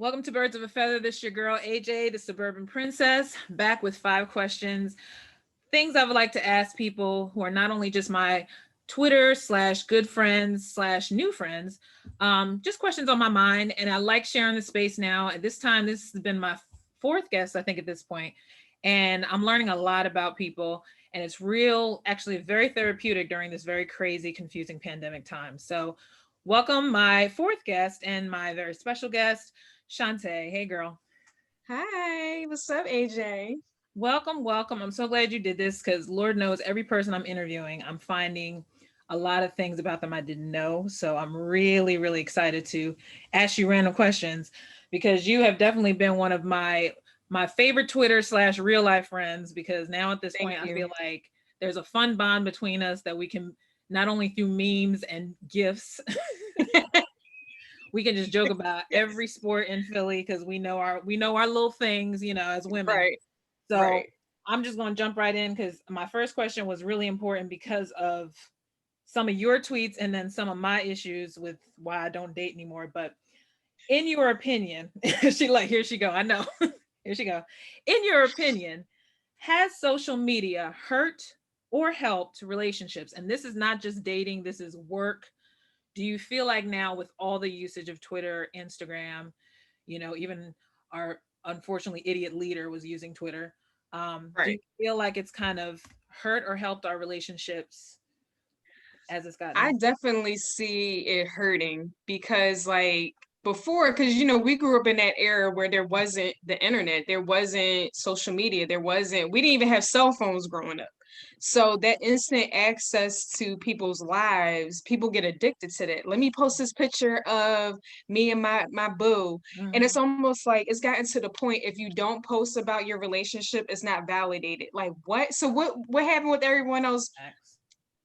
Welcome to Birds of a Feather. This is your girl, AJ, the Suburban Princess, back with 5 questions. Things I would like to ask people who are not only just my Twitter slash good friends slash new friends, just questions on my mind. And I like sharing the space now. At this time, this has been my fourth guest, I think, at this point. And I'm learning a lot about people. And it's actually very therapeutic during this very crazy, confusing pandemic time. So, welcome my fourth guest and my very special guest, Chante. Hey, girl. Hi, what's up, AJ? Welcome, welcome. I'm so glad you did this because Lord knows every person I'm interviewing, I'm finding a lot of things about them I didn't know. So I'm really, really excited to ask you random questions because you have definitely been one of my favorite Twitter slash real life friends because now at this Thank point I you. feel like there's a fun bond between us that we can not only through memes and gifs we can just joke about Yes. every sport in Philly because we know our little things, as women. Right, So right. I'm just going to jump right in because my first question was really important because of some of your tweets and then some of my issues with why I don't date anymore. But in your opinion, here she go. I know. Here she go. In your opinion, has social media hurt or helped relationships? And this is not just dating, this is work. Do you feel like now with all the usage of Twitter, Instagram, even our unfortunately idiot leader was using Twitter. Do you Right. feel like it's kind of hurt or helped our relationships as it's I gotten? definitely see it hurting because, like, before, because, we grew up in that era where there wasn't the internet, there wasn't social media, we didn't even have cell phones growing up. So that instant access to people's lives, people get addicted to that. Let me post this picture of me and my boo. And it's Mm-hmm. almost like it's gotten to the point if you don't post about your relationship, it's not validated. Like what? So what happened with everyone else Facts.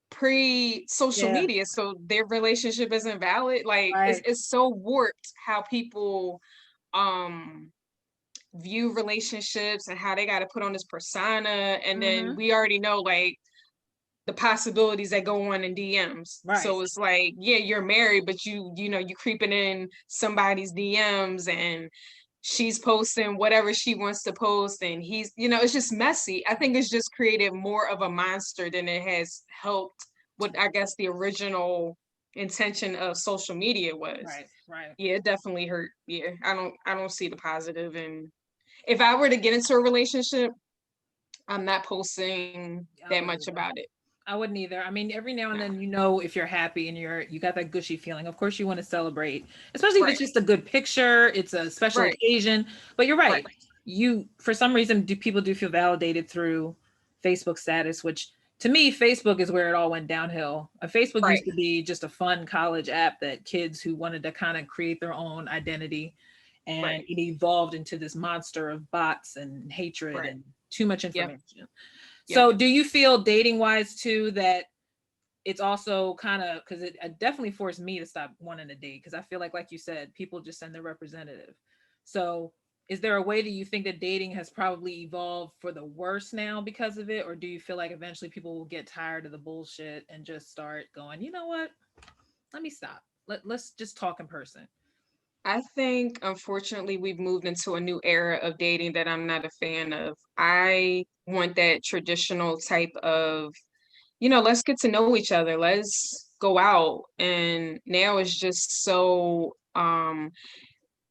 pre social Yeah. media, so their relationship isn't valid? Like it's, Right. it's so warped how people um view relationships and how they got to put on this persona, and then Mm-hmm. we already know like the possibilities that go on in DMs. Right. So it's like, yeah, you're married, but you creeping in somebody's DMs, and she's posting whatever she wants to post, and it's just messy. I think it's just created more of a monster than it has helped what I guess the original intention of social media was. Right. Right. Yeah, it definitely hurt. Yeah, I don't see the positive. And if I were to get into a relationship, I'm not posting I that wouldn't much either. about it. I wouldn't either. I mean, every now and No. then, if you're happy and you got that gushy feeling. Of course, you want to celebrate, especially if it's Right. just a good picture. It's a special Right. occasion. But you're Right. right. You, for some reason, do people do feel validated through Facebook status, which to me, Facebook is where it all went downhill. Facebook Right. used to be just a fun college app that kids who wanted to kind of create their own identity, and Right. it evolved into this monster of bots and hatred Right. and too much Yep. information. Yep. So, do you feel dating wise too that it's also kind of because it definitely forced me to stop wanting to date because I feel like you said, people just send their representative. So, is there a way that you think that dating has probably evolved for the worse now because of it, or do you feel like eventually people will get tired of the bullshit and just start going, you know what? Let me stop. Let's just talk in person. I think, unfortunately, we've moved into a new era of dating that I'm not a fan of. I want that traditional type of, let's get to know each other. Let's go out. And now it's just so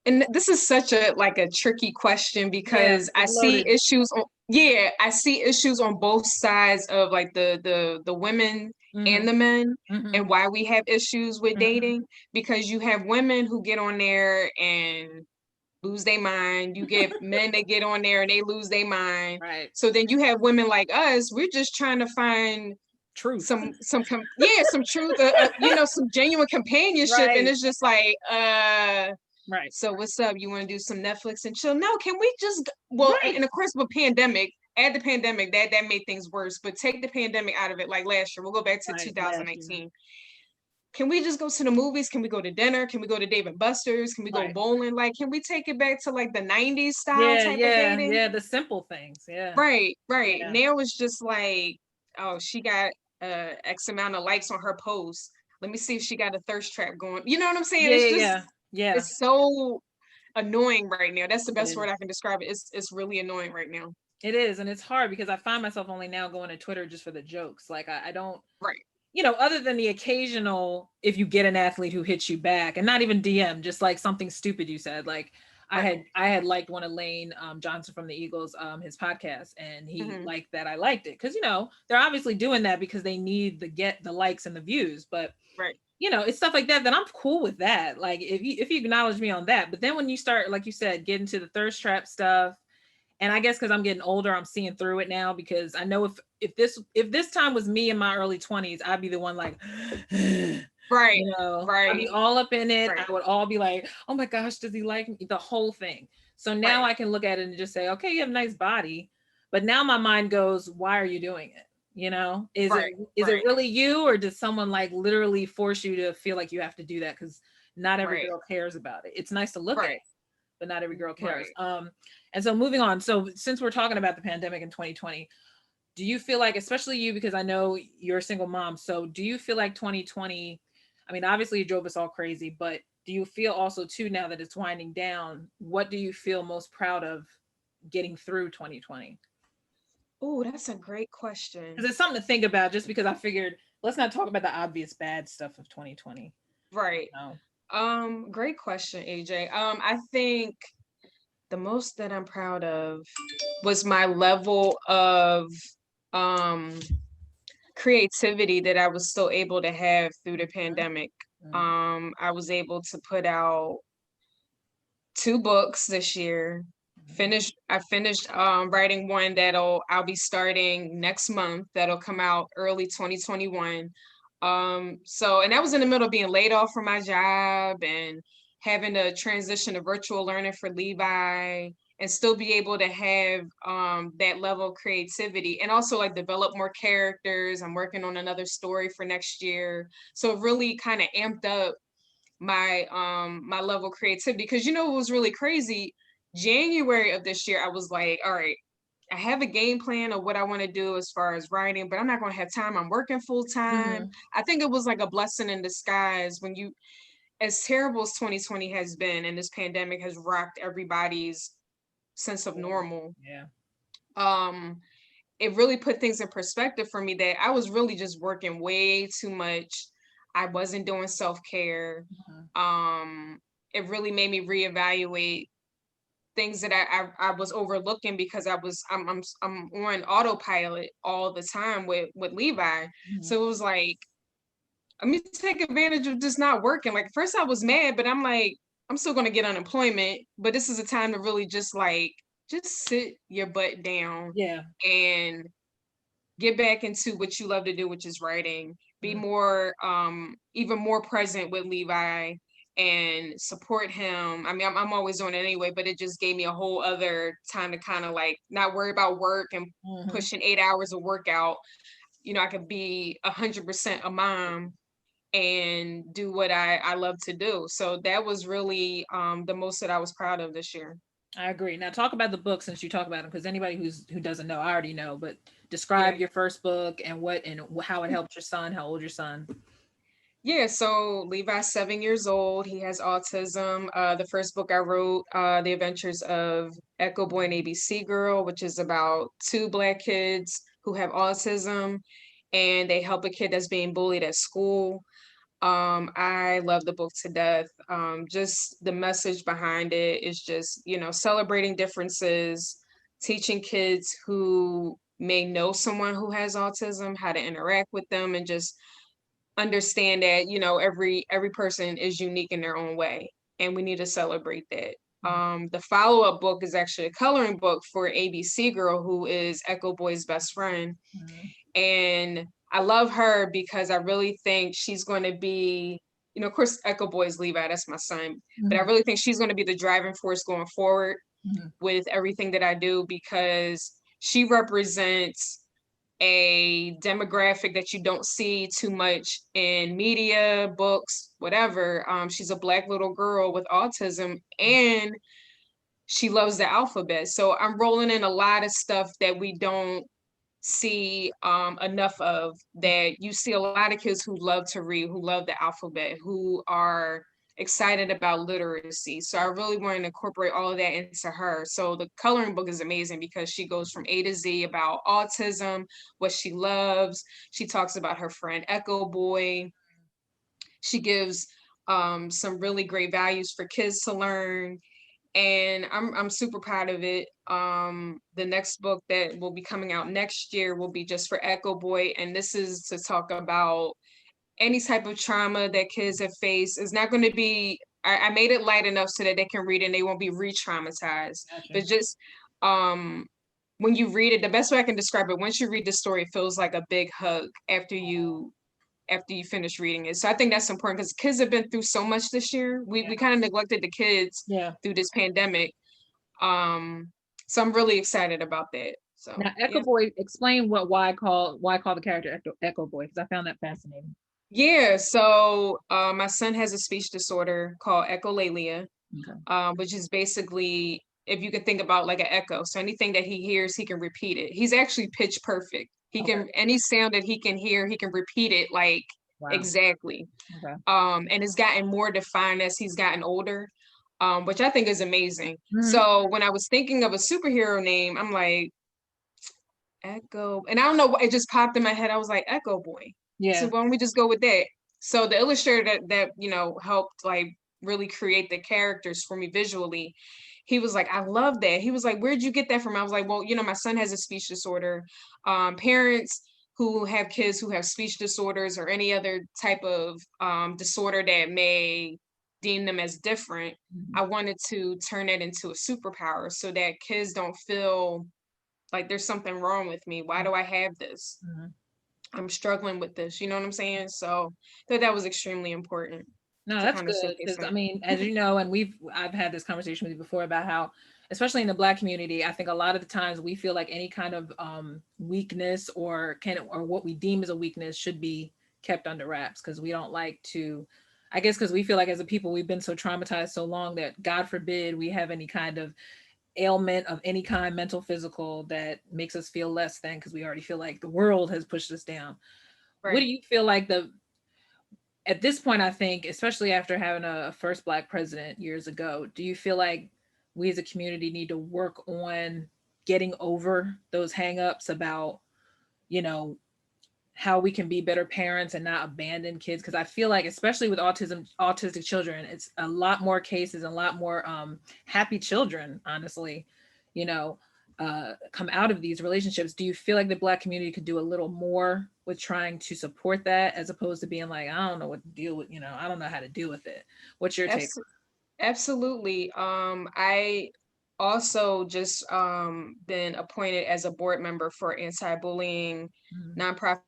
and this is such a like a tricky question Yeah, because I it's see loaded. issues on, yeah, I see issues on both sides of like the women and Mm-hmm. the men, Mm-hmm. and why we have issues with Mm-hmm. dating. Because you have women who get on there and lose their mind. You get men that get on there and they lose their mind. Right. So then you have women like us, we're just trying to find Truth. some truth, some genuine companionship, and Right. it's just like Right. so what's up? You want to do some Netflix and chill? No, can we just well, Right. and of course with pandemic, add the pandemic, that made things worse. But take the pandemic out of it, like last year. We'll go back to Right. Last year. 2019. Can we just go to the movies? Can we go to dinner? Can we go to Dave and Buster's? Can we go Right. bowling? Like, can we take it back to like the 90s style Yeah, type of yeah, dating? yeah. The simple things. Yeah, Right, right. yeah, Now it's just like, oh, she got X amount of likes on her post. Let me see if she got a thirst trap going. You know what I'm saying? yeah, It's yeah, just yeah, yeah. it's so annoying right now. That's the It best word is. I can describe it. It's really annoying right now. It is, and it's hard because I find myself only now going to Twitter just for the jokes. Like I don't, Right. other than the occasional, if you get an athlete who hits you back, and not even DM, just like something stupid you said. Like Right. I had liked one of Lane Johnson from the Eagles, his podcast, and he Hmm. liked that I liked it because they're obviously doing that because they need the likes and the views, but Right. it's stuff like that that I'm cool with that. Like if you acknowledge me on that, but then when you start, like you said, getting to the thirst trap stuff, and I guess because I'm getting older, I'm seeing through it now because I know if this time was me in my early 20s, I'd be the one like, Right. I'd be Right. all up in it. Right. I would all be like, oh my gosh, does he like me? The whole thing. So now Right. I can look at it and just say, okay, you have a nice body, but now my mind goes, why are you doing it? Is it Right. is it Right. really you, or does someone like literally force you to feel like you have to do that? Because not every Right. girl cares about it. It's nice to look at, Right. but not every girl cares. Right. And so moving on. So since we're talking about the pandemic in 2020, do you feel like, especially you, because I know you're a single mom, so do you feel like 2020, I mean, obviously it drove us all crazy, but do you feel also too, now that it's winding down, what do you feel most proud of getting through 2020? Oh, that's a great question. Because it's something to think about, just because I figured let's not talk about the obvious bad stuff of 2020. Right. No. Great question, AJ. I think the most that I'm proud of was my level of um creativity that I was still able to have through the pandemic. Mm-hmm. I was able to put out two books this year. I finished writing one that'll I'll be starting next month, that'll come out early 2021. So and that was in the middle of being laid off from my job and having to transition to virtual learning for Levi, and still be able to have that level of creativity and also like develop more characters. I'm working on another story for next year. So it really kind of amped up my level of creativity, because it was really crazy. January of this year I was like, all right, I have a game plan of what I want to do as far as writing, but I'm not going to have time. I'm working full time. Mm-hmm. I think it was like a blessing in disguise when you, as terrible as 2020 has been and this pandemic has rocked everybody's sense of Yeah. normal. Yeah. um it really put things in perspective for me that I was really just working way too much. I wasn't doing self-care. Mhm. Um, it really made me reevaluate things that I was overlooking because I'm on autopilot all the time with Levi. Mhm. So it was like, let me take advantage of just not working. Like first I was mad, but I'm like, I'm still gonna get unemployment, but this is a time to really just sit your butt down Yeah. and get back into what you love to do, which is writing. Be Mm. more, even more present with Levi and support him. I mean, I'm always doing it anyway, but it just gave me a whole other time to kind of like not worry about work and Mhm. pushing 8 hours of workout. I could be 100% a mom and do what I love to do. So that was really the most that I was proud of this year. I agree. Now talk about the book, since you talk about them, because anybody who doesn't know, I already know, but describe Yeah. your first book and how it helped your son. How old your son? Yeah, so Levi's 7 years old. He has autism. The first book I wrote, The Adventures of Echo Boy and ABC Girl, which is about two Black kids who have autism and they help a kid that's being bullied at school. I love the book to death. Just the message behind it is just, celebrating differences, teaching kids who may know someone who has autism how to interact with them, and just understand that every person is unique in their own way, and we need to celebrate that. Mhm. The follow-up book is actually a coloring book for ABC Girl, who is Echo Boy's best friend, Mhm. and I love her because I really think she's going to be, of course Echo Boy is Levi, that's my son, but I Mhm. really think she's going to be the driving force going forward Mhm. with everything that I do, because she represents a demographic that you don't see too much in media, books, whatever. She's a Black little girl with autism, and she loves the alphabet. So I'm rolling in a lot of stuff that we don't see enough of. That you see a lot of kids who love to read, who love the alphabet, who are excited about literacy. So I really wanted to incorporate all of that into her. So the coloring book is amazing because she goes from A to Z about autism, what she loves. She talks about her friend Echo Boy. She gives some really great values for kids to learn, and I'm super proud of it. The next book that will be coming out next year will be just for Echo Boy, and this is to talk about any type of trauma that kids have faced. Is not going to be. I made it light enough so that they can read and they won't be re-traumatized. Gotcha. But just um, when you read it, the best way I can describe it, once you read the story, it feels like a big hug after you finish reading it. So I think that's important because kids have been through so much this year. We kind of neglected the kids Yeah. through this pandemic. Um, so I'm really excited about that. So Now, Echo yeah. Boy, explain why call the character Echo Boy, because I found that fascinating. Yeah, so my son has a speech disorder called echolalia, Okay. which is basically if you can think about like an echo. So anything that he hears, he can repeat it. He's actually pitch perfect. He Okay. can any sound that he can hear, he can repeat it like Wow. exactly. Okay. And it's gotten more defined as he's gotten older, which I think is amazing. Mhm. So when I was thinking of a superhero name, I'm like Echo, and I don't know, it just popped in my head. I was like Echo Boy. So Yeah. why don't we just go with that? So the illustrator that helped like really create the characters for me visually, he was like, I love that. He was like, where'd you get that from? I was like, well, my son has a speech disorder. Parents who have kids who have speech disorders or any other type of disorder that may deem them as different, Mhm. I wanted to turn that into a superpower so that kids don't feel like there's something wrong with me. Why do I have this? Mhm. I'm struggling with this. You know what I'm saying? So that was extremely important No, to that's kind of good showcase because I that. mean, as you know, and I've had this conversation with you before about how, especially in the Black community, I think a lot of the times we feel like any kind of weakness or what we deem as a weakness should be kept under wraps because we don't like to. I guess because we feel like as a people we've been so traumatized so long that God forbid we have any kind of ailment of any kind, mental, physical, that makes us feel less than because we already feel like the world has pushed us down. What do Right. you feel like the at this point, I think, especially after having a first Black president years ago, do you feel like we as a community need to work on getting over those hangups about, you know, how we can be better parents and not abandon kids? Because I feel like, especially with autistic children, it's a lot more cases, a lot more happy children, honestly, you know, come out of these relationships. Do you feel like the Black community could do a little more with trying to support that as opposed to being like, I don't know what to deal with, I don't know how to deal with it? What's your take? Abs- Absolutely. I also just been appointed as a board member for anti-bullying Mhm. nonprofit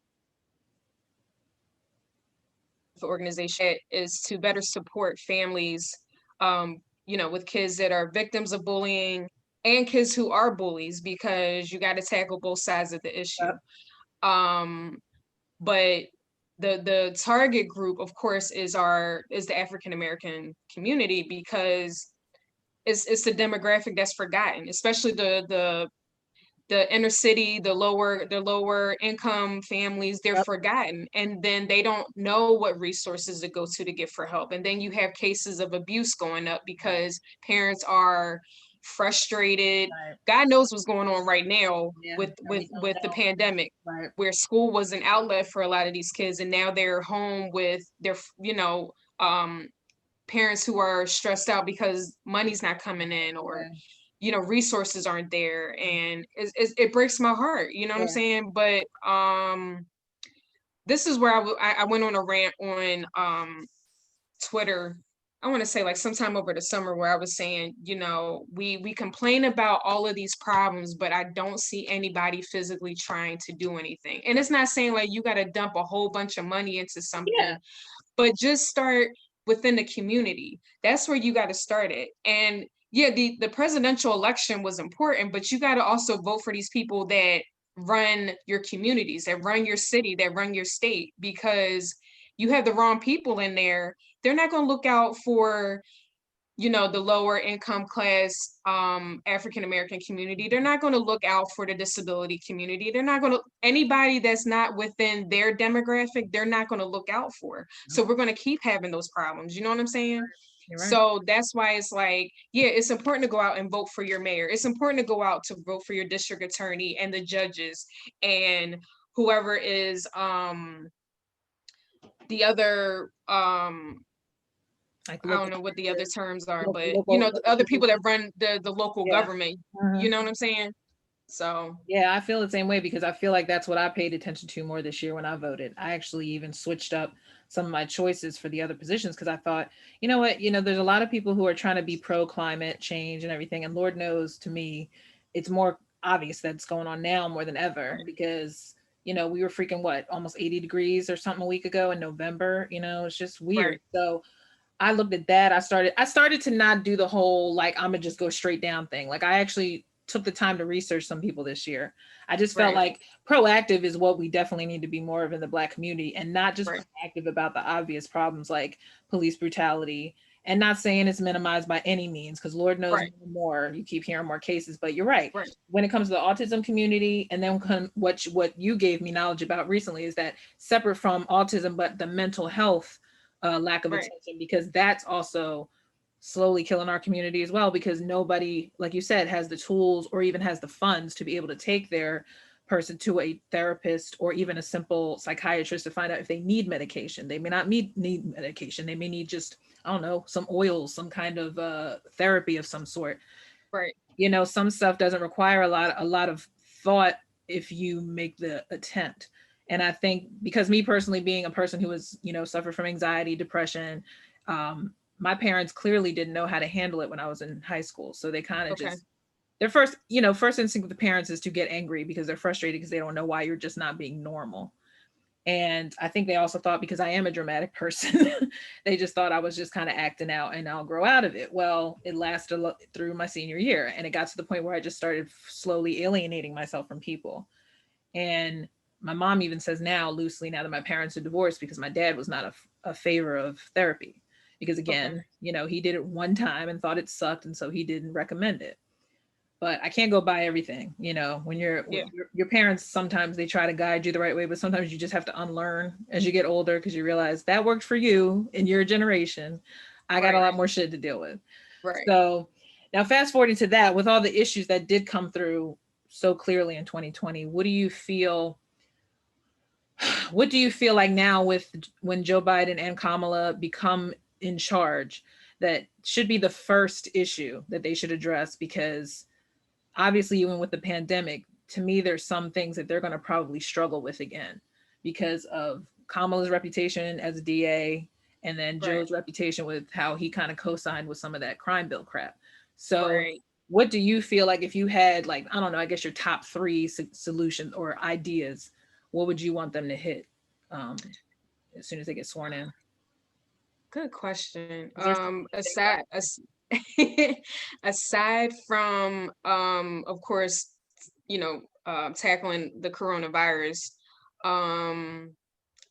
organization that is to better support families, with kids that are victims of bullying and kids who are bullies because you got to tackle both sides of the issue. Yep. Um, but the target group, of course, is the African American community because it's the demographic that's forgotten, especially the inner city, the lower income families, they're Yep. forgotten. And then they don't know what resources to go to get for help. And then you have cases of abuse going up Right. because parents are frustrated. Right. God knows what's going on right now Yeah. with with Everything with the down. pandemic, Right. where school was an outlet for a lot of these kids, and now they're home with their um parents who are stressed out because money's not coming in, or Yeah. resources aren't there, and it breaks my heart, you know what I'm Yeah. saying? But this is where I went on a rant on Twitter. I want to say like sometime over the summer, where I was saying, we complain about all of these problems, but I don't see anybody physically trying to do anything. And it's not saying like you got to dump a whole bunch of money into Yeah. something, but just start within the community. That's where you got to start it. And yeah, the presidential election was important, but you got to also vote for these people that run your communities, that run your city, that run your state, because you have the wrong people in there. They're not going to look out for the lower income class African American community. They're not going to look out for the disability community. They're not going to, anybody that's not within their demographic, they're not going to look out for. So we're going to keep having those problems. You know what I'm saying? You're right. So that's why it's like, yeah, it's important to go out and vote for your mayor. It's important to go out to vote for your district attorney and the judges and whoever is the other Like I don't local, know what the other terms are, but local, the other people that run the local yeah. government, Mhm. you know what I'm saying? So Yeah, I feel the same way because I feel like that's what I paid attention to more this year when I voted. I actually even switched up some of my choices for the other positions because I thought, you know what, there's a lot of people who are trying to be pro climate change and everything. And Lord knows to me, it's more obvious that's going on now more than ever because, we were freaking what, almost 80 degrees or something a week ago in November. It's just weird. right, So I looked at that. I started to not do the whole like I'm gonna just go straight down thing. Like I actually took the time to research some people this year. I just felt right, like proactive is what we definitely need to be more of in the Black community and not just right, proactive about the obvious problems like police brutality and not saying it's minimized by any means because Lord knows right, more you keep hearing more cases, but you're right. right, When it comes to the autism community and then what you gave me knowledge about recently is that separate from autism but the mental health lack of right, attention because that's also slowly killing our community as well because nobody, like you said, has the tools or even has the funds to be able to take their person to a therapist or even a simple psychiatrist to find out if they need medication. They may not need medication. They may need just, I don't know, some oils, some kind of therapy of some sort. right, Some stuff doesn't require a lot of thought if you make the attempt. And I think because me personally being a person who was suffered from anxiety, depression, my parents clearly didn't know how to handle it when I was in high school, so they kind of okay, just their first instinct with the parents is to get angry because they're frustrated because they don't know why you're just not being normal. And I think they also thought because I am a dramatic person, they just thought I was just kind of acting out and I'll grow out of it. Well, it lasted through my senior year and it got to the point where I just started slowly alienating myself from people. And my mom even says now, loosely, now that my parents are divorced, because my dad was not a favor of therapy. Because okay, again, he did it one time and thought it sucked. And so he didn't recommend it, but I can't go by everything. When yeah, your parents, sometimes they try to guide you the right way, but sometimes you just have to unlearn as you get older because you realize that worked for you in your generation. I got a right, lot more shit to deal with. right. So now, fast forwarding to that, with all the issues that did come through so clearly in 2020, what do you feel? What do you feel like now with when Joe Biden and Kamala become in charge? That should be the first issue that they should address because obviously even with the pandemic, to me there's some things that they're going to probably struggle with again because of Kamala's reputation as a DA and then Right, Joe's reputation with how he kind of co-signed with some of that crime bill crap. So right. what do you feel like if you had, like, I don't know, I guess your top three solutions or ideas, what would you want them to hit um, as soon as they get sworn in? Good question. Is there something you think about? Aside from of course, tackling the coronavirus, um,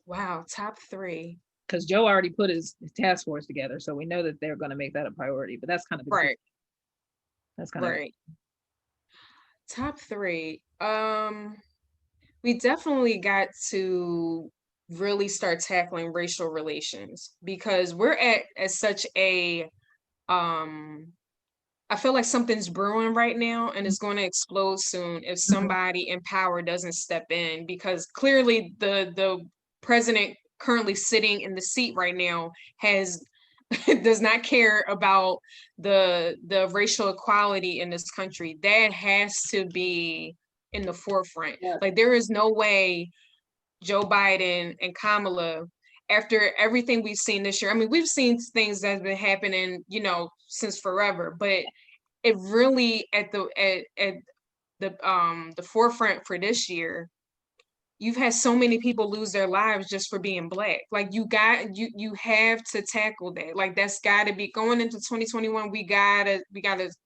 wow, top three. Because Joe already put his task force together, so we know that they're going to make that a priority. But that's kind of Right, that's kind of right. Top three. We definitely got to really start tackling racial relations because we're at such a um I feel like something's brewing right now and it's going to explode soon if Mhm. somebody in power doesn't step in because clearly the president currently sitting in the seat right now has does not care about the racial equality in this country. That has to be in the forefront. Yeah. Like there is no way Joe Biden and Kamala, after everything we've seen this year. I mean, we've seen things that's been happening, since forever, but it really at the forefront for this year, you've had so many people lose their lives just for being black. Like you have to tackle that. Like that's gotta be going into 2021. We gotta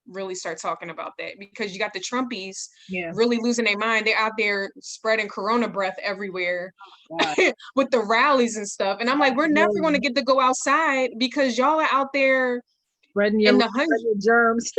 really start talking about that because you got the Trumpies Yeah. really losing their mind. They're out there spreading corona breath everywhere God. with the rallies and stuff. And I'm like, we're never gonna get to go outside because y'all are out there spreading your And love, spreading your germs.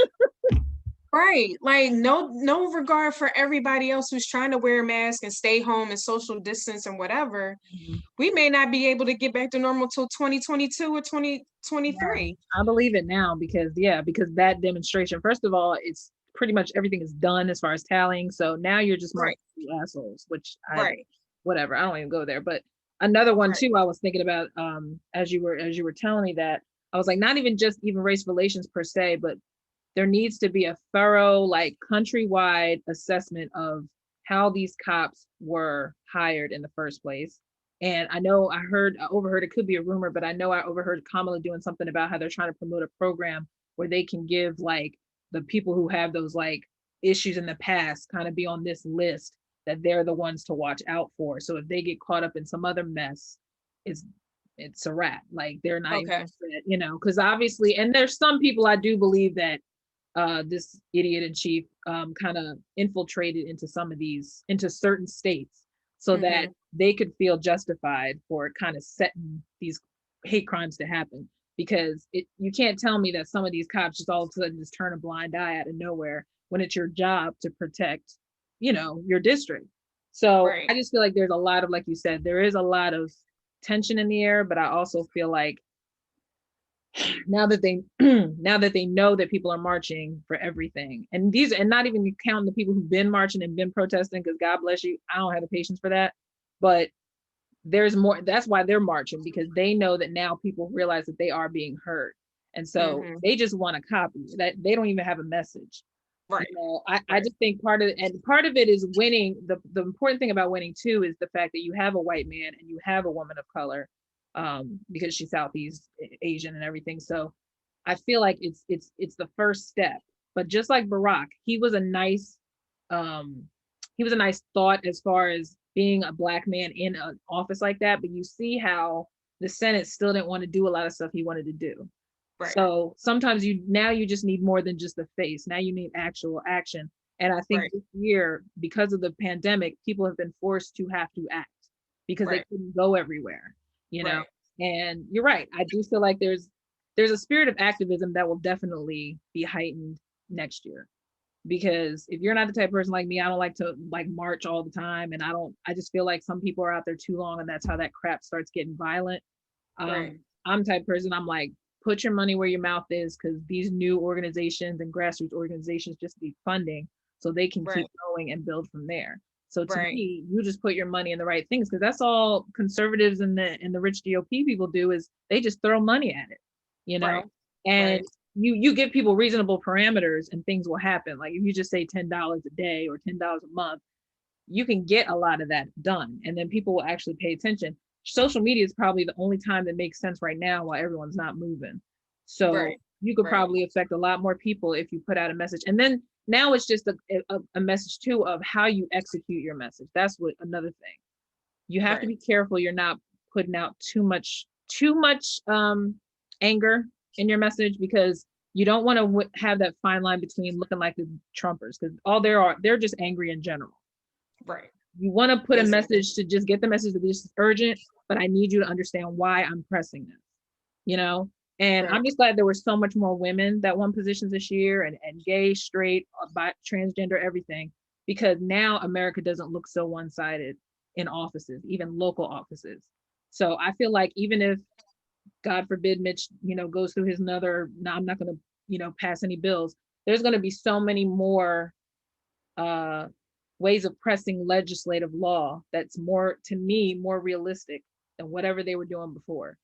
right, like no regard for everybody else who's trying to wear a mask and stay home and social distance and whatever. Mhm. We may not be able to get back to normal till 2022 or Yeah, 2023. I believe it now because yeah, because that demonstration, first of all, it's pretty much everything is done as far as tallying. So now you're just Right, marking the assholes, which I right, whatever, I don't even go there. But another one right. too, I was thinking about as you were telling me that, I was like, not even just even race relations per se, but there needs to be a thorough, like countrywide assessment of how these cops were hired in the first place. And I know I overheard, it could be a rumor, but I know I overheard Kamala doing something about how they're trying to promote a program where they can give like the people who have those like issues in the past kind of be on this list that they're the ones to watch out for. So if they get caught up in some other mess, it's it's a wrap. Like they're not even, Okay, because obviously, and there's some people I do believe that this idiot in chief kind of infiltrated into some of these into certain states so that mm-hmm. they could feel justified for kind of setting these hate crimes to happen, because you can't tell me that some of these cops just all of a sudden just turn a blind eye out of nowhere when it's your job to protect your district. So Right, I just feel like there's a lot of, like you said, there is a lot of tension in the air, but I also feel like now that they now that they know that people are marching for everything, and not even counting the people who've been marching and been protesting, because God bless you, I don't have the patience for that. But there's more. That's why they're marching, because they know that now people realize that they are being heard, and so mm-hmm. they just want a copy that they don't even have a message. Right, I right, just think part of it is winning. The important thing about winning too is the fact that you have a white man and you have a woman of color, because she's Southeast Asian and everything. So I feel like it's the first step. But just like Barack, um, he was a nice thought as far as being a black man in an office like that. But you see how the Senate still didn't want to do a lot of stuff he wanted to do. right, So sometimes you just need more than just the face. Now you need actual action. And I think right, this year, because of the pandemic, people have been forced to have to act because they right, couldn't go everywhere, you know. right, And you're right. I do feel like there's a spirit of activism that will definitely be heightened next year. Because if you're not the type of person like me, I don't like to like march all the time. And I just feel like some people are out there too long, and that's how that crap starts getting violent. right, I'm the type of person, I'm like, put your money where your mouth is, because these new organizations and grassroots organizations just need funding so they can keep right, going and build from there. So to right, me, you just put your money in the right things, because that's all conservatives and the rich GOP people do, is they just throw money at it, you know? right, And right, you give people reasonable parameters and things will happen. Like if you just say $10 a day or $10 a month, you can get a lot of that done, and then people will actually pay attention. Social media is probably the only time that makes sense right now while everyone's not moving. So right, you could right, probably affect a lot more people if you put out a message. And then now it's just a message too of how you execute your message. That's what another thing. You have to right, be careful you're not putting out too much anger in your message, because you don't want to have that fine line between looking like the Trumpers, because all they're just angry in general. right. You want to put a Exactly. message to just get the message that this is urgent, but I need you to understand why I'm pressing this, you know? And Right, I'm just glad there were so much more women that won positions this year, and gay, straight, bi, transgender, everything, because now America doesn't look so one-sided in offices, even local offices. So I feel like even if, God forbid, Mitch, goes through his another, no, I'm not going to, pass any bills. There's going to be so many more uh, ways of pressing legislative law that's more, to me, more realistic than whatever they were doing before,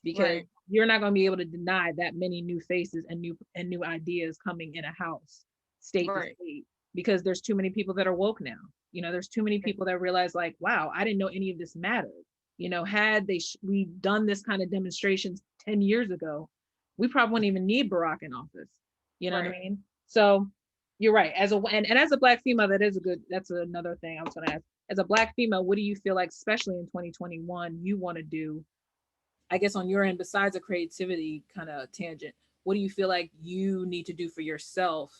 because right, you're not going to be able to deny that many new faces and new ideas coming in a house, state to right, state, because there's too many people that are woke now. There's too many right, people that realize, like, wow, I didn't know any of this mattered. Had we done this kind of demonstrations 10 years ago, we probably wouldn't even need Barack in office. You know what I right. mean? So you're right. And as a black female, that's another thing I was gonna ask. As a black female, what do you feel like, especially in 2021, you want to do? I guess on your end, besides a creativity kind of tangent, what do you feel like you need to do for yourself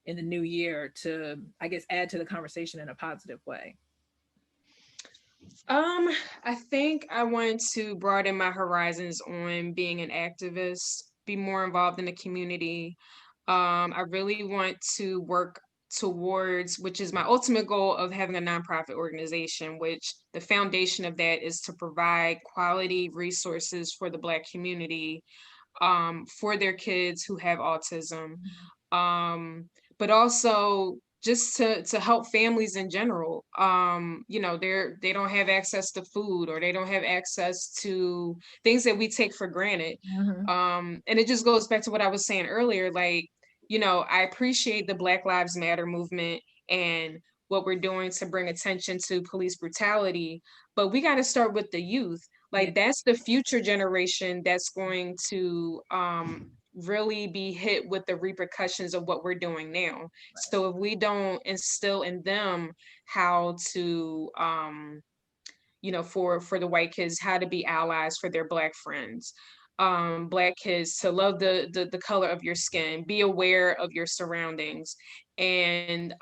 in the new year to, I guess, add to the conversation in a positive way? I think I want to broaden my horizons on being an activist. be more involved in the community. I really want to work towards, which is my ultimate goal of having a nonprofit organization, which the foundation of that is to provide quality resources for the Black community, for their kids who have autism, but also just to help families in general. You know, they don't have access to food, or they don't have access to things that we take for granted. Mhm. And it just goes back to what I was saying earlier, like, you know, I appreciate the Black Lives Matter movement and what we're doing to bring attention to police brutality, but we got to start with the youth. Yeah. Like, that's the future generation that's going to really be hit with the repercussions of what we're doing now. So if we don't instill in them how to, you know, for the white kids, how to be allies for their Black friends, Black kids to love the color of your skin, be aware of your surroundings, and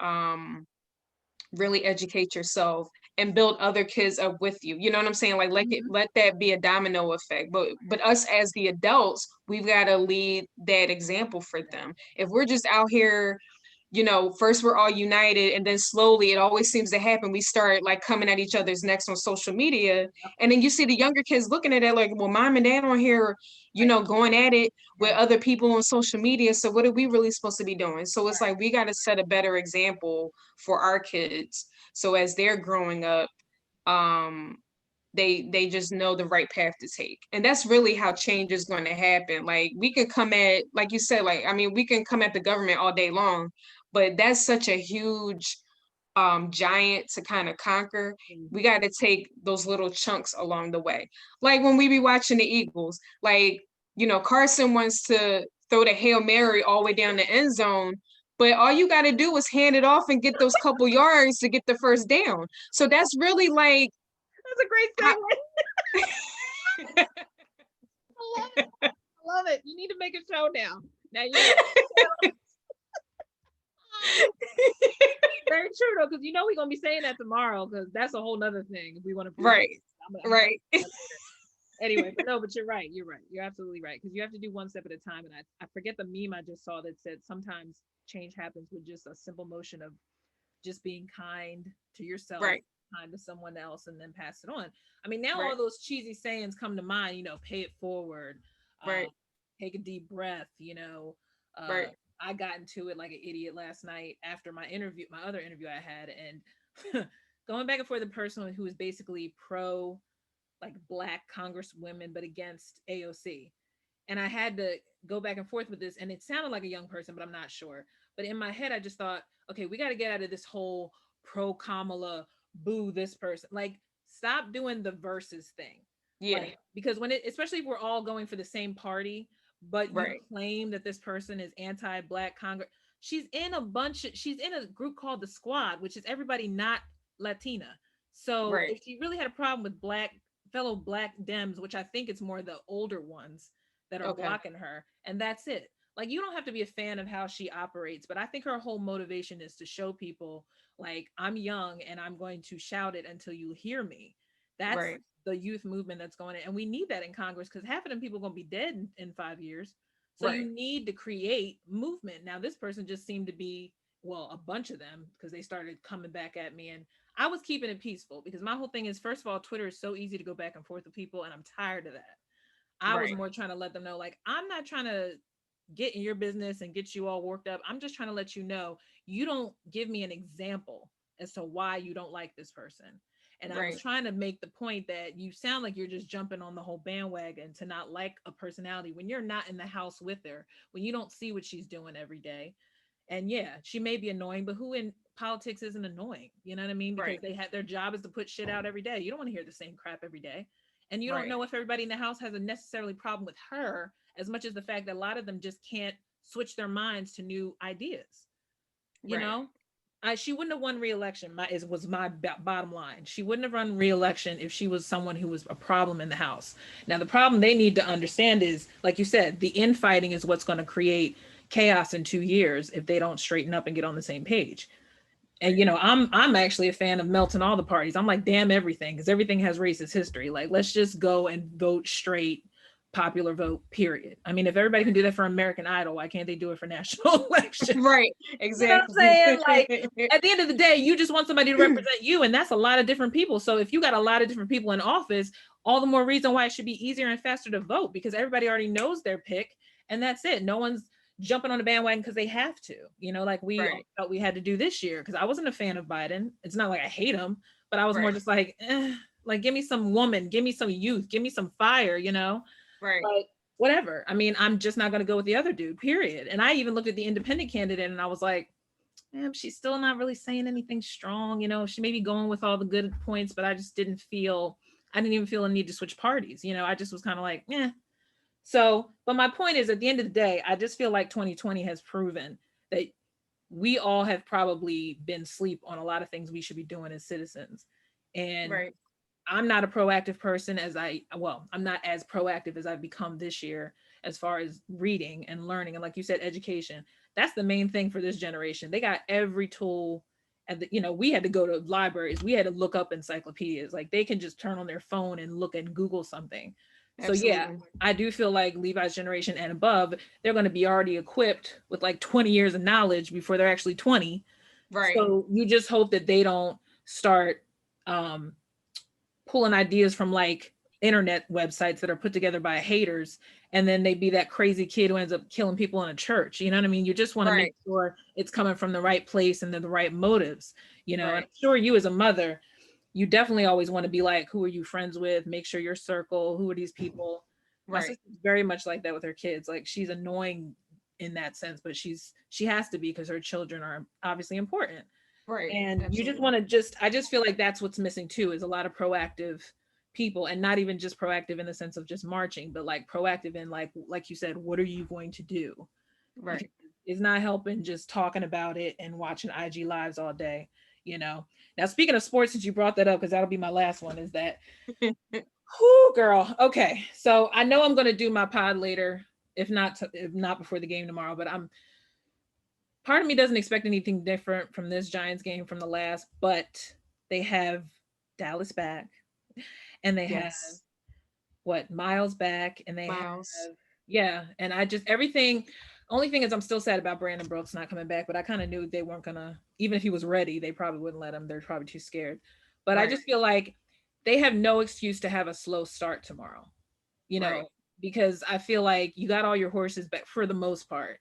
really educate yourself and build other kids up with you. You know what I'm saying? Like, Mhm. let that be a domino effect. But us as the adults, we've got to lead that example for them. If we're just out here, you know, first we're all united, and then slowly, it always seems to happen, we start like coming at each other's necks on social media. And then you see the younger kids looking at it like, well, mom and dad on here, you Right. know, going at it with Yeah. other people on social media. So what are we really supposed to be doing? So it's Right. like we got to set a better example for our kids. So as they're growing up, um, they just know the right path to take. And that's really how change is going to happen. Like, we can come at, like you said, like, I mean, we can come at the government all day long, but that's such a huge giant to kind of conquer. Mhm. We got to take those little chunks along the way. Like when we be watching the Eagles, like, you know, Carson wants to throw the Hail Mary all the way down the end zone, but all you got to do is hand it off and get those couple yards to get the first down. So that's really like That's a great how, segue. I love it. I love it. You need to make a show now. Now you know. Very true though, because you know we're gonna be saying that tomorrow, because that's a whole nother thing. If we want to prove it, right, I'm right, anyway. But no, but you're right. You're right. You're absolutely right, because you have to do one step at a time. And I forget the meme I just saw that said sometimes change happens with just a simple motion of just being kind to yourself, right, kind to someone else, and then pass it on. I mean, now right, all those cheesy sayings come to mind, you know, pay it forward, uh, right, take a deep breath, you know. Uh, right, I got into it like an idiot last night after my interview, my other interview I had, and going back and forth, the person who was basically pro like black congresswomen, but against AOC. And I had to go back and forth with this, and it sounded like a young person, but I'm not sure. But in my head, I just thought, okay, we got to get out of this whole pro Kamala, boo this person. Like, stop doing the versus thing. yeah, Like, because when it, especially if we're all going for the same party, but you right, claim that this person is anti-black Congress, she's in a group called the Squad, which is everybody not Latina. So right, if she really had a problem with fellow black Dems, which I think it's more the older ones that are okay, blocking her, and that's it. Like, you don't have to be a fan of how she operates, but I think her whole motivation is to show people, like, I'm young and I'm going to shout it until you hear me. That's right, the youth movement that's going in, and we need that in Congress, because half of them people are going to be dead in 5 years. So you right, need to create movement. Now this person just seemed to be, well, a bunch of them, because they started coming back at me, and I was keeping it peaceful, because my whole thing is, first of all, Twitter is so easy to go back and forth with people, and I'm tired of that. I was right, more trying to let them know, like, I'm not trying to get in your business and get you all worked up. I'm just trying to let you know, you don't give me an example as to why you don't like this person. And I was right, trying to make the point that you sound like you're just jumping on the whole bandwagon to not like a personality when you're not in the house with her, when you don't see what she's doing every day. And yeah, she may be annoying, but who in politics isn't annoying? You know what I mean? Because right, they had their job is to put shit out every day. You don't want to hear the same crap every day. And you don't right, know if everybody in the house has a necessarily problem with her, as much as the fact that a lot of them just can't switch their minds to new ideas. You right, know, she wouldn't have won re-election. Was my bottom line. She wouldn't have run re-election if she was someone who was a problem in the house. Now the problem they need to understand is, like you said, the infighting is what's going to create chaos in 2 years if they don't straighten up and get on the same page. And right, you know, I'm actually a fan of melting all the parties. I'm like, damn everything, because everything has racist history. Like, let's just go and vote straight, popular vote, period. I mean, if everybody can do that for American Idol, why can't they do it for national elections? Right, You know what I'm exactly. saying? Like, at the end of the day, you just want somebody to represent you, and that's a lot of different people. So if you got a lot of different people in office, all the more reason why it should be easier and faster to vote, because everybody already knows their pick, and that's it. No one's jumping on the bandwagon because they have to. Like we Right, felt we had to do this year, because I wasn't a fan of Biden. It's not like I hate him, but I was more right, just like, like, give me some woman, give me some youth, give me some fire. right, But whatever. I mean, I'm just not going to go with the other dude, period. And I even looked at the independent candidate and I was like, man, she's still not really saying anything strong. She may be going with all the good points, but I just I didn't even feel a need to switch parties. I just was kind of like, eh. So, but my point is, at the end of the day, I just feel like 2020 has proven that we all have probably been asleep on a lot of things we should be doing as citizens. And right, I'm not a proactive person I'm not as proactive as I've become this year as far as reading and learning. And like you said, education. That's the main thing for this generation. They got every tool. We had to go to libraries. We had to look up encyclopedias. Like, they can just turn on their phone and look and Google something. So yeah, absolutely. I do feel like Levi's generation and above, they're going to be already equipped with like 20 years of knowledge before they're actually 20. Right, So you just hope that they don't start um, pulling ideas from like internet websites that are put together by haters, and then they be that crazy kid who ends up killing people in a church. You know what I mean? You just want to make right, sure it's coming from the right place and the right motives. And I'm right, sure you as a mother, you definitely always want to be like, who are you friends with? Make sure your circle, who are these people? My right, sister's very much like that with her kids. Like, she's annoying in that sense, but she has to be, because her children are obviously important. right, And you just absolutely. want to I just feel like that's what's missing too, is a lot of proactive people, and not even just proactive in the sense of just marching, but like proactive in like you said, what are you going to do? Because Right. it's not helping just talking about it and watching IG lives all day. you know Now, speaking of sports, since you brought that up, because that'll be my last one, is that, whoo, girl. Okay, so I know I'm going to do my pod later, if not before the game tomorrow, but I'm part of me doesn't expect anything different from this Giants game from the last, but they have Dallas back, and they have Yes, what, Miles back, and they have, Miles. yeah, and I just everything. Only thing is, I'm still sad about Brandon Brooks not coming back, but I kind of knew they weren't gonna. Even if he was ready, they probably wouldn't let him. They're probably too scared. But I Right, just feel like they have no excuse to have a slow start tomorrow. You right, know, because I feel like you got all your horses back for the most part.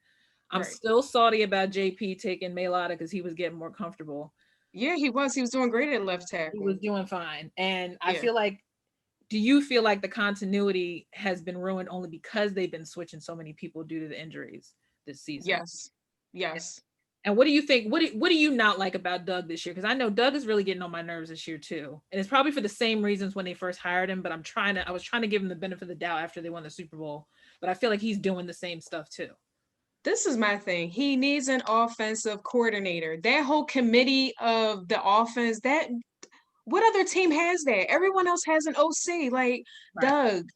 I'm right. still salty about JP taking Maylada because he was getting more comfortable. Yeah, he was. He was doing great at left He tackle. was doing fine. And I Yeah. feel like, do you feel like the continuity has been ruined only because they've been switching so many people due to the injuries this season? Yes. Yes. And what do you think? What do you not like about Doug this year? Because I know Doug is really getting on my nerves this year too, and it's probably for the same reasons when they first hired him. But I was trying to give him the benefit of the doubt after they won the Super Bowl, but I feel like he's doing the same stuff too. This is my thing. He needs an offensive coordinator. That whole committee of the offense, that what other team has that? Everyone else has an OC. Like, Right. Doug,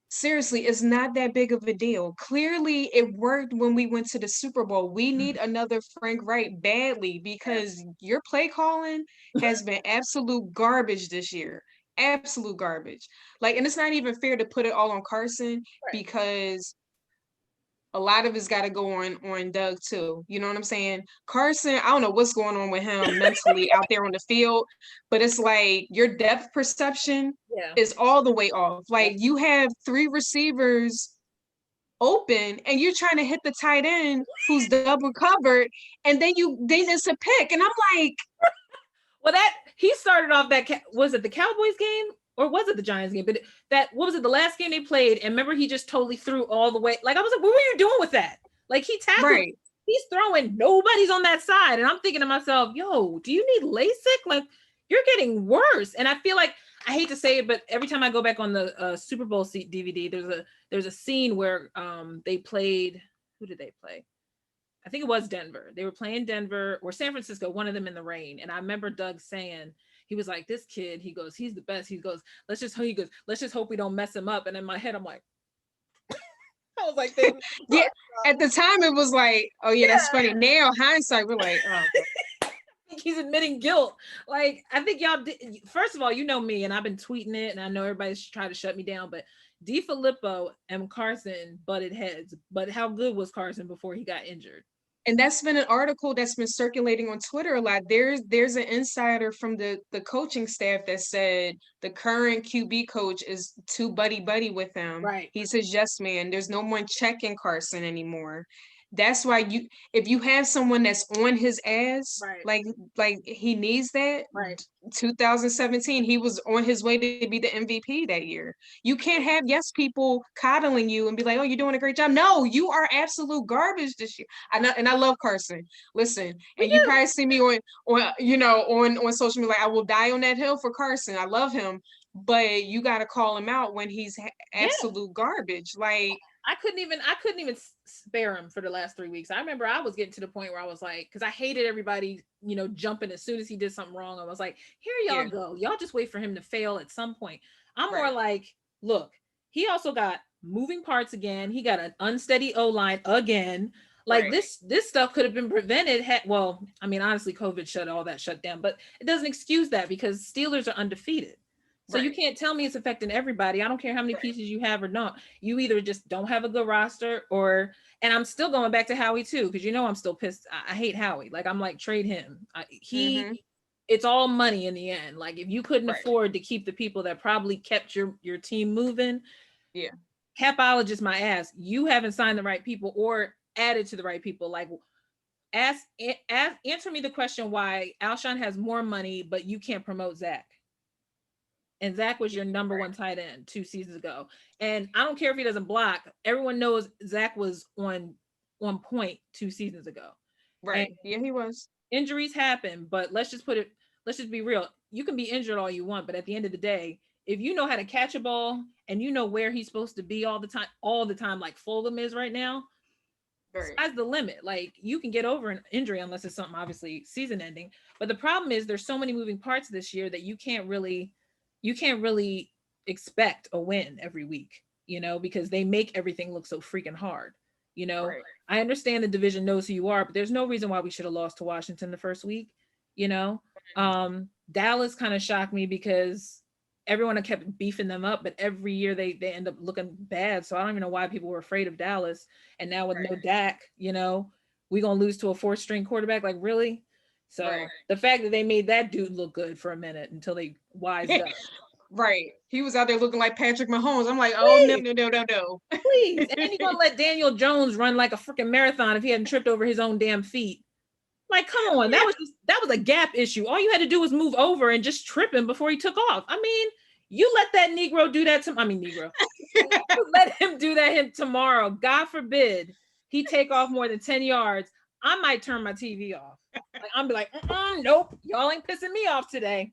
seriously, it's not that big of a deal. Clearly, it worked when we went to the Super Bowl. We need Mhm. another Frank Wright badly Yeah. because your play calling has been absolute garbage this year. Absolute garbage. Like, and it's not even fair to put it all on Carson Right. because a lot of it's got to go on Doug too. You know what I'm saying? Carson, I don't know what's going on with him mentally out there on the field, but it's like your depth perception Yeah. is all the way off. Yep. Like you have three receivers open and you're trying to hit the tight end who's double covered and then it's a pick and I'm like, Well, that he started off that was it the Cowboys game or was it the Giants game? But that, what was it, the last game they played? And remember, he just totally threw all the way. Like, I was like, what were you doing with that? Like, he tackled. right. He's throwing. Nobody's on that side, and I'm thinking to myself, yo, do you need LASIK? Like, you're getting worse. And I feel like, I hate to say it, but every time I go back on the Super Bowl DVD, there's a scene where they played. Who did they play? I think it was Denver. They were playing Denver or San Francisco, one of them, in the rain. And I remember Doug saying, he was like, this kid, he goes, he's the best. Let's just hope we don't mess him up. And in my head, I'm like, I was like, they Yeah. At the time it was like, oh yeah, that's funny. Now hindsight, we're like, oh he's admitting guilt. Like, I think y'all did. First of all, you know me, and I've been tweeting it, and I know everybody's trying to shut me down, but DiFilippo and Carson butted heads, but how good was Carson before he got injured? And that's been an article that's been circulating on Twitter a lot. There's an insider from the coaching staff that said the current QB coach is too buddy buddy with him. Right, He's his yes man. There's no one checking Carson anymore. That's why if you have someone that's on his ass, right, like he needs that. right. 2017, he was on his way to be the MVP that year. You can't have yes people coddling you and be like, "Oh, you're doing a great job." No, you are absolute garbage this year. I know, and I love Carson. Listen, We and you do. probably see me on social media. Like, I will die on that hill for Carson. I love him, but you got to call him out when he's Yeah. absolute garbage. Like, I couldn't even spare him for the last 3 weeks. I remember I was getting to the point where I was like, because I hated everybody, jumping as soon as he did something wrong. I was like, here y'all yeah, go. Y'all just wait for him to fail at some point. I'm more right, like, look, he also got moving parts again. He got an unsteady O line again. Like right, this stuff could have been prevented. Well, I mean, honestly, COVID shut down, but it doesn't excuse that because Steelers are undefeated. So you right, can't tell me it's affecting everybody. I don't care how many right. pieces you have or not. You either just don't have a good roster or, and I'm still going back to Howie too, because I'm still pissed. I hate Howie. Like I'm like, trade him. Mm-hmm. It's all money in the end. Like if you couldn't Right. afford to keep the people that probably kept your team moving, Yeah. capologist my ass. You haven't signed the right people or added to the right people. Like answer me the question why Alshon has more money, but you can't promote Zach. And Zach was Yeah. your number Right. one tight end 2 seasons ago. And I don't care if he doesn't block. Everyone knows Zach was on point 2 seasons ago. And Right. Yeah, he was. injuries happen, but let's just be real. You can be injured all you want, but at the end of the day, if you know how to catch a ball and you know where he's supposed to be all the time, like Fulgham is right now, Right. sky's the limit. Like you can get over an injury unless it's something obviously season ending. But the problem is there's so many moving parts this year that you can't really expect a win every week, because they make everything look so freaking hard. You know, Right. I understand the division knows who you are, but there's no reason why we should have lost to Washington the first week. You know, Dallas kind of shocked me because everyone had kept beefing them up, but every year they end up looking bad. So I don't even know why people were afraid of Dallas. And now with Right. no Dak, we gonna lose to a fourth string quarterback. Like really? So Right. the fact that they made that dude look good for a minute until they wised up. Right. He was out there looking like Patrick Mahomes. I'm like, oh no, Please, no, no, no, no. please. And then you're gonna let Daniel Jones run like a freaking marathon if he hadn't tripped over his own damn feet. Like, come on, Yeah. that was a gap issue. All you had to do was move over and just trip him before he took off. I mean, you let that Negro do that to I mean Negro. You let him do that him tomorrow. God forbid he take off more than 10 yards. I might turn my TV off. Like I'm be like, nope, y'all ain't pissing me off today.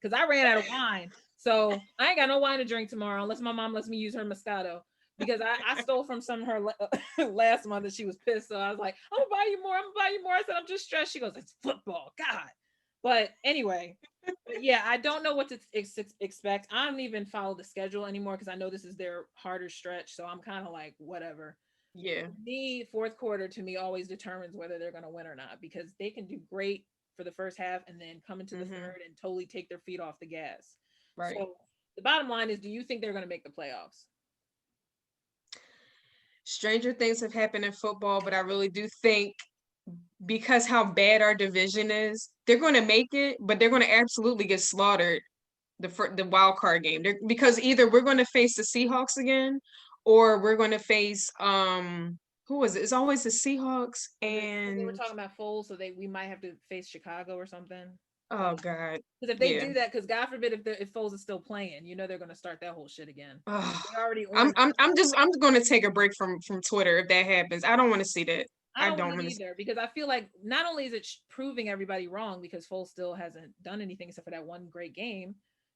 Because I ran out of wine. So I ain't got no wine to drink tomorrow unless my mom lets me use her Moscato. Because I stole from some of her last month and she was pissed. So I was like, I'm gonna buy you more. I'm gonna buy you more. I said, I'm just stressed. She goes, it's football. God. But anyway, yeah, I don't know what to expect. I don't even follow the schedule anymore because I know this is their harder stretch. So I'm kind of like, whatever. Yeah. The fourth quarter to me always determines whether they're going to win or not because they can do great for the first half and then come into the Mm-hmm. third and totally take their feet off the gas. Right. So the bottom line is, do you think they're going to make the playoffs? Stranger things have happened in football, but I really do think because how bad our division is, they're going to make it, but they're going to absolutely get slaughtered the wild card game. Because either we're going to face the Seahawks again, or we're going to face who was it? It's always the Seahawks They were and talking about Foles, so we might have to face Chicago or something. oh god, Because if they yeah. do that, because God forbid if Foles is still playing, they're going to start that whole shit again. Ugh. They already I'm on. I'm I'm just I'm going to take a break from Twitter if that happens. I don't want to see that. I I don't don't want it want to. either because I feel like not only is it proving everybody wrong because Foles still hasn't done anything except for that one great game,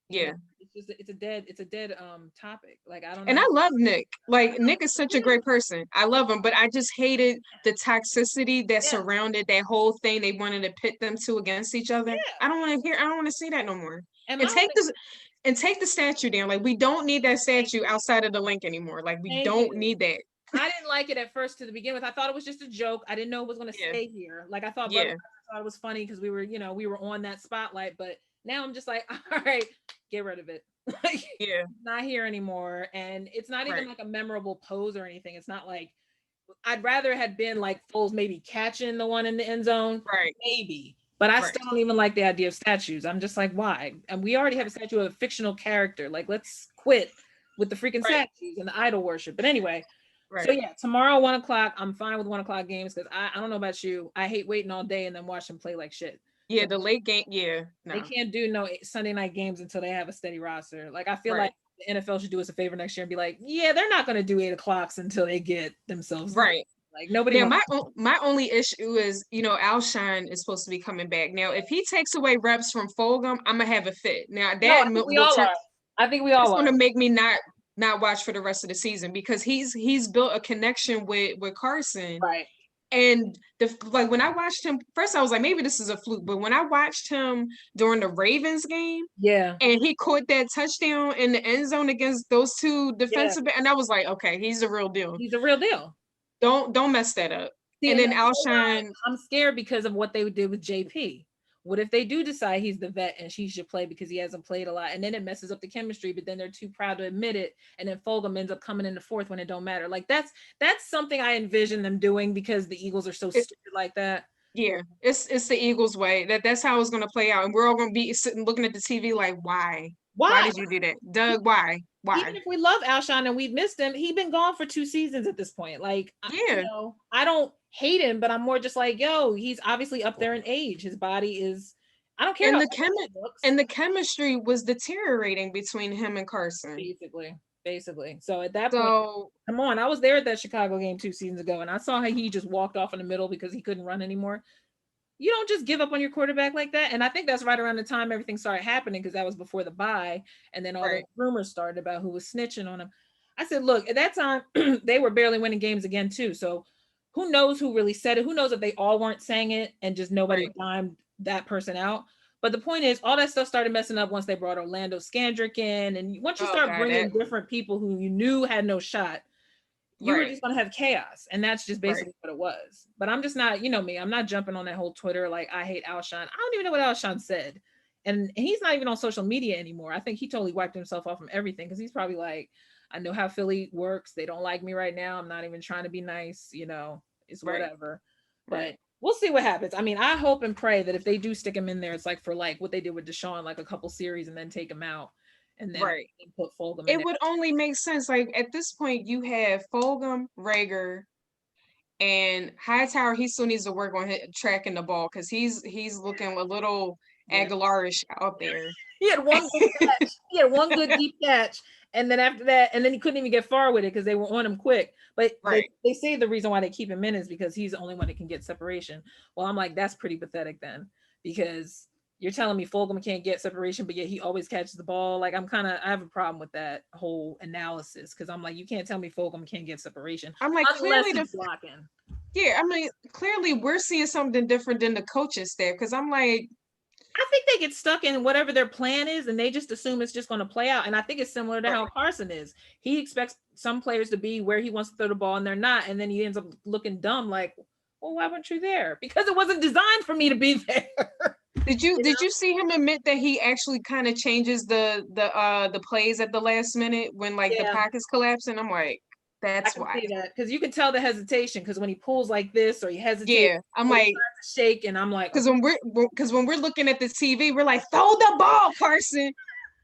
Yeah. it's a dead topic. Like I don't And I know. love Nick. Like Nick is Me such a too. great person. I love him, but I just hated the toxicity that Yeah, surrounded that whole thing. They wanted to pit them two against each other. yeah. I don't want to hear. I don't want to see that no more. And And my take thing, this and take the statue down. Like we don't need that statue outside of the link anymore. Like we thank don't you. need that. I didn't like it at first to begin with. I thought it was just a joke. I didn't know it was going to Yeah. stay here. Like I thought, brother, Yeah. I thought it was funny because we were on that spotlight. But now I'm just like, all right, get rid of it. Like, Yeah. not here anymore. And it's not even Right. like a memorable pose or anything. It's not like I'd rather it had been like Foles maybe catching the one in the end zone, Right. maybe. But I Right. still don't even like the idea of statues. I'm just like, why? And we already have a statue of a fictional character. Like, let's quit with the freaking Right. statues and the idol worship. But anyway, so Right. yeah, tomorrow 1 o'clock. I'm fine with 1 o'clock games because I don't know about you. I hate waiting all day and then watch them play like shit. Yeah, So the late game. Yeah, they no. can't do no Sunday night games until they have a steady roster. Like I feel like Right. the NFL should do us a favor next year and be like, yeah, they're not going to do 8 o'clocks until they get themselves Right. like nobody Now wants. my only issue is, Alshon is supposed to be coming back. Now, if he takes away reps from Fulgham, I'm gonna have a fit. Now No, that I think we will all turn. are. I think we That's all going are. to make me not watch for the rest of the season because he's built a connection with Carson. Right. And like when I watched him first, I was like, maybe this is a fluke. But when I watched him during the Ravens game Yeah. and he caught that touchdown in the end zone against those two Yeah. defensive, and I was like, okay, he's the real deal. He's a real deal. Don't mess that up. See, And and then that's why Alshon, I'm scared because of what they did with JP. What if they do decide he's the vet and she should play because he hasn't played a lot, and then it messes up the chemistry? But then they're too proud to admit it, and then Fulgham ends up coming in the fourth when it don't matter. Like that's something I envision them doing because the Eagles are so it, stupid like that. yeah, it's the Eagles way. That's how it's gonna play out, and we're all gonna be sitting looking at the TV like, why? Why Why? did you do that, Doug? Why? Even Why? if we love Alshon and we've missed him, he's been gone for 2 seasons at this point. Like, Yeah, I don't hate him, but I'm more just like, yo, he's obviously up there in age. His body is. I don't care and how the old chemi- he looks. and the chemistry was deteriorating between him and Carson. Basically. So at that point, So come on. I was there at that Chicago game 2 seasons ago, and I saw how he just walked off in the middle because he couldn't run anymore. You don't just give up on your quarterback like that. And I think that's right around the time everything started happening because that was before the bye, and then all the right, rumors started about who was snitching on him. I said, look, at that time they were barely winning games again too. So who knows who really said it? Who knows if they all weren't saying it and just nobody right, dimed that person out? But the point is, all that stuff started messing up once they brought Orlando Scandrick in, and once you oh start god, that bringing different people who you knew had no shot, you were right, just going to have chaos, and that's just right. basically what it was. But I'm just not, you know me, I'm not jumping on that whole Twitter like I hate Alshon. I don't even know what Alshon said, and he's not even on social media anymore. I think he totally wiped himself off from everything because he's probably like, I know how Philly works. They don't like me right now. I'm not even trying to be nice. It's Right, whatever. But right, we'll see what happens. I mean, I hope and pray that if they do stick him in there, it's like for like what they did with Deshaun, like a couple series and then take him out, and then right. put Fulgham in It there. would only make sense. Like at this point, you have Fulgham, Rager, and Hightower. He still needs to work on tracking the ball because he's looking a little Yeah. Aguilarish out there. He had one good catch. He had one good deep catch, and then after that, and then he couldn't even get far with it because they were on him quick. But they, Right, they say the reason why they keep him in is because he's the only one that can get separation. Well, I'm like, that's pretty pathetic then, because you're telling me Fulgham can't get separation, but yet he always catches the ball. Like I have a problem with that whole analysis because I'm like, you can't tell me Fulgham can't get separation I'm like unless clearly he's blocking. yeah. I mean clearly we're seeing something different than the coaching staff because I'm like I think they get stuck in whatever their plan is and they just assume it's just going to play out. And I think it's similar to how right, Carson is. He expects some players to be where he wants to throw the ball and they're not. And then he ends up looking dumb like, well, why weren't you there? Because it wasn't designed for me to be there. did you see him admit that he actually kind of changes the plays at the last minute when like the Yeah, pockets collapse and I'm like I that's can why. see that because you can tell the hesitation because when he pulls like this or he hesitates Yeah, I'm or he like tries to shake, and I'm like, because okay, when we're looking at the TV, we're like, throw the ball, Carson,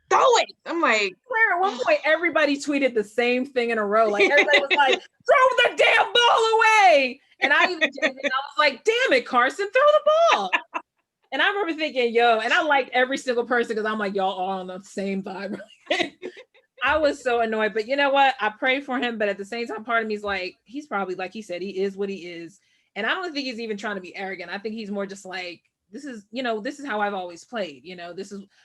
throw it. I'm like, where at one point everybody tweeted the same thing in a row. Like everybody was like, throw the damn ball away. And I even I was like, damn it, Carson, throw the ball. And I remember thinking, yo, and I liked every single person because I'm like, y'all all on the same vibe. I was so annoyed. But you know what? I pray for him. But at the same time, part of me is like, he's probably, like he said, he is what he is. And I don't think he's even trying to be arrogant. I think he's more just like, this is how I've always played.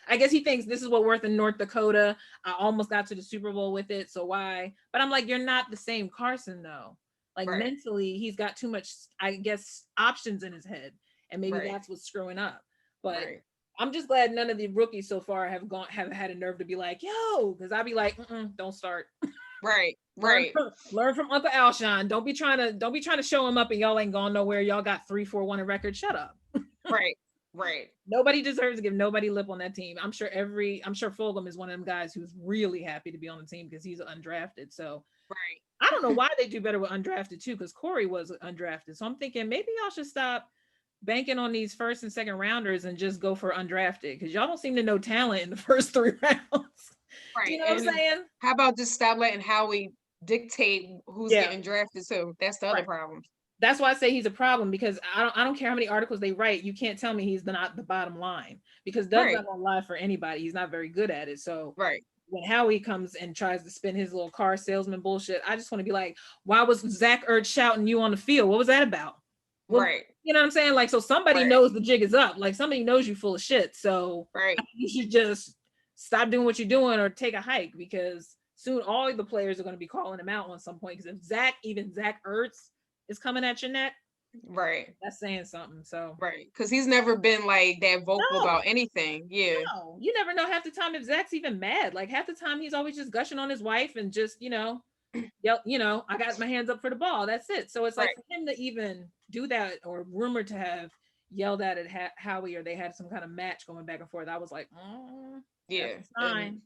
I guess he thinks this is what worth in North Dakota. I almost got to the Super Bowl with it. So why? But I'm like, you're not the same Carson, though. Like right, mentally, he's got too much, I guess, options in his head. And maybe right, that's what's screwing up. But right, I'm just glad none of the rookies so far have had a nerve to be like, yo, because I'd be like, don't start. right, learn right, from, learn from Uncle Alshon. Don't be trying to show him up and y'all ain't going nowhere. Y'all got 3-4-1 in record. Shut up. right. Right. Nobody deserves to give nobody lip on that team. I'm sure Fulgham is one of them guys who's really happy to be on the team because he's undrafted. So Right. I don't know why they do better with undrafted too, because Corey was undrafted. So I'm thinking maybe y'all should stop banking on these first and second rounders and just go for undrafted because y'all don't seem to know talent in the first 3 rounds. Do you Right. know what I'm And saying? how about just stop letting Howie dictate who's Yeah, getting drafted too? That's the other right. problem. That's why I say he's a problem because I don't care how many articles they write. You can't tell me he's not the bottom line because Doug's Right. not gonna lie for anybody. He's not very good at it. So Right. when Howie comes and tries to spin his little car salesman bullshit, I just want to be like, why was Zach Ertz shouting you on the field? What was that about? Well, Right. you know what I'm saying? Like, so somebody Right. knows the jig is up. Like somebody knows you full of shit. So Right. you should just stop doing what you're doing or take a hike because soon all the players are going to be calling him out on some point. Because if even Zach Ertz is coming at your neck, Right. that's saying something. So Right. Because he's never been like that vocal no, about anything. Yeah. no, you never know half the time if Zach's even mad. Like half the time he's always just gushing on his wife and just, yell, I got my hands up for the ball. That's it. So it's like Right. for him to even do that or rumored to have yelled at Howie or they had some kind of match going back and forth. I was like, that's Yeah. a And sign.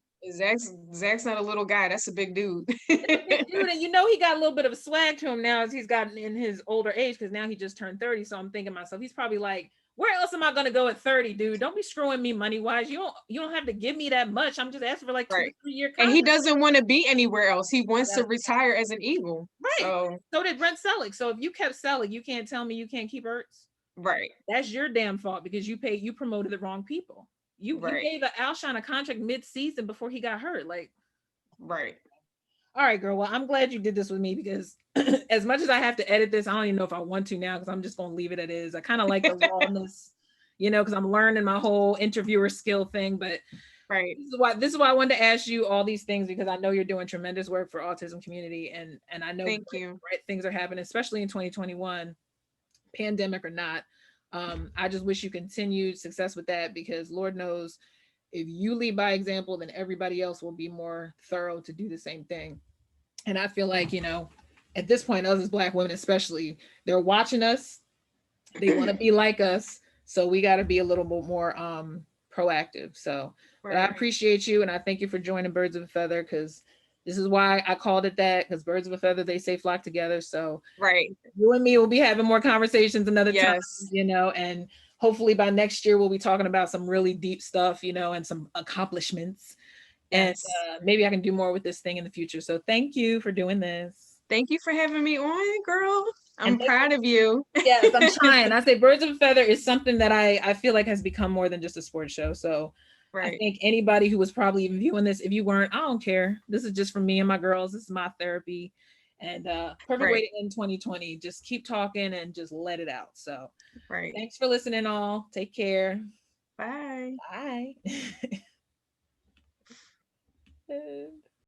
Zach's not a little guy. That's a big dude. It's a big dude, and he got a little bit of a swag to him now as he's gotten in his older age because now he just turned 30. So I'm thinking to myself, he's probably like, where else am I gonna go at 30, dude? Don't be screwing me money wise. You don't have to give me that much. I'm just asking for like 2 to Right. 3 year And he contract. doesn't want to be anywhere else. He wants to That's retire as an Eagle. right. So, So did Brent Selleck. So if you kept Selleck, you can't tell me you can't keep Ertz. right. That's your damn fault because you promoted the wrong people. You Right. gave Alshon a contract mid-season before he got hurt. Like, Right. all right, girl. Well, I'm glad you did this with me because as much as I have to edit this, I don't even know if I want to now because I'm just gonna leave it as is. I kind of like the rawness, because I'm learning my whole interviewer skill thing. But Right. this is why I wanted to ask you all these things because I know you're doing tremendous work for autism community and I know Thank you. right things are happening, especially in 2021, pandemic or not. I just wish you continued success with that because Lord knows if you lead by example, then everybody else will be more thorough to do the same thing. And I feel like, at this point, us as Black women, especially, they're watching us. They want to be like us. So we got to be a little bit more proactive. So, but I Right. appreciate you and I thank you for joining Birds of a Feather because this is why I called it that because Birds of a Feather, they say flock together. So Right. you and me will be having more conversations another time, Yes. and hopefully by next year we'll be talking about some really deep stuff, and some accomplishments. And Yes. maybe I can do more with this thing in the future. So thank you for doing this. Thank you for having me on, girl. And I'm thank you. proud of you. Yes, I'm trying. I say Birds of a Feather is something that I feel like has become more than just a sports show. So I Right. think anybody who was probably even viewing this, if you weren't, I don't care. This is just for me and my girls. This is my therapy. And perfect way Right. to end 2020. Just keep talking and just let it out. So Right. thanks for listening, all. Take care. Bye. Bye.